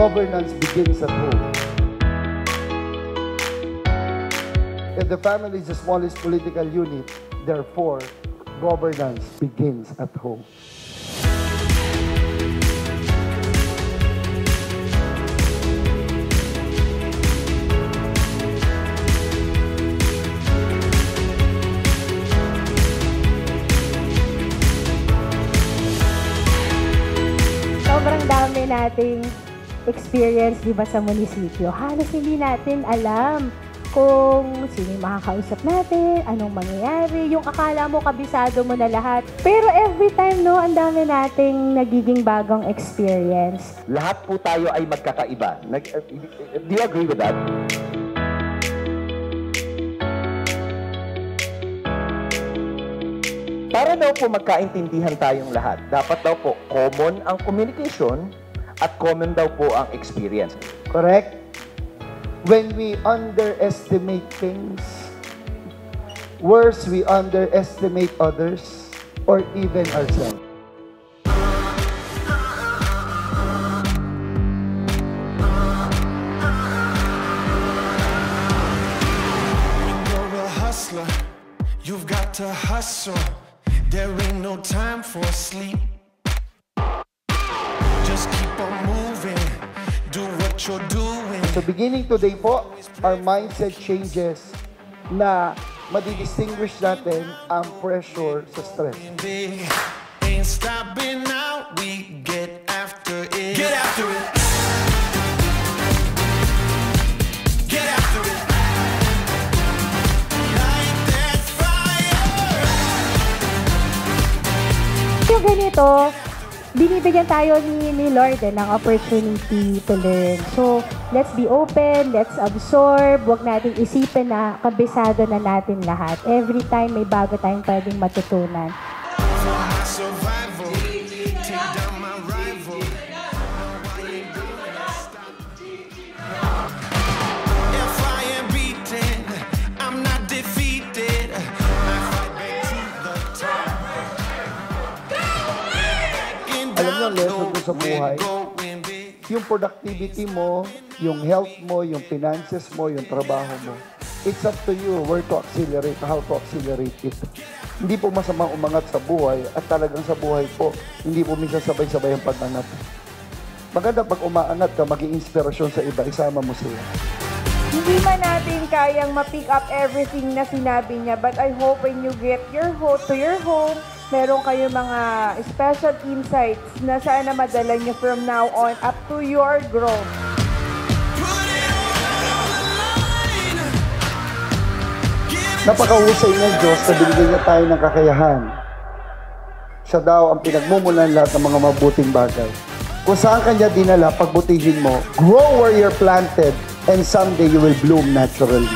governance begins at home. If the family is the smallest political unit, therefore, governance begins at home. Sobrang dami nating experience, di ba, sa munisipyo. Halos hindi natin alam kung sino yung makakausap natin, anong mangyayari, yung akala mo kabisado mo na lahat. Pero every time, no, ang dami nating nagiging bagong experience. Lahat po tayo ay magkakaiba. Do you agree with that? Para daw po magkaintindihan tayong lahat, dapat daw po common ang communication at common daw po ang experience. Correct? When we underestimate things, worse, we underestimate others or even ourselves. You're a hustler, you've got to hustle. There ain't no time for sleep. Just keep on moving, do what you're doing. So beginning today po, our mindset changes na madidistinguish natin ang pressure sa stress. Ain't stopping now, we get after it. Get after it. Get after it. Yung ganito, binibigyan tayo ni Lord ng opportunity to learn. So, let's be open, let's absorb, huwag natin isipin na kabisado na natin lahat. Every time may bago tayong pwedeng matutunan. Alam niyo, lesson ko sa buhay, yung productivity mo, yung health mo, yung finances mo, yung trabaho mo, it's up to you where to accelerate, how to accelerate it. Hindi po masamang umangat sa buhay at talagang sa buhay po, hindi po minsan sabay-sabay ang pag-angat. Maganda pag umaangat ka, maging inspirasyon sa iba, isama mo sila. Hindi man natin kayang ma-pick up everything na sinabi niya, but I hope when you get to your home, meron kayo mga special insights na sana madala niyo from now on up to your growth. Napakahusay ng Diyos na binigyan niya tayo ng kakayahan. Siya daw ang pinagmumulan lahat ng mga mabuting bagay. Kung saan kanya dinala, pagbutihin mo, grow where you're planted, and someday you will bloom naturally.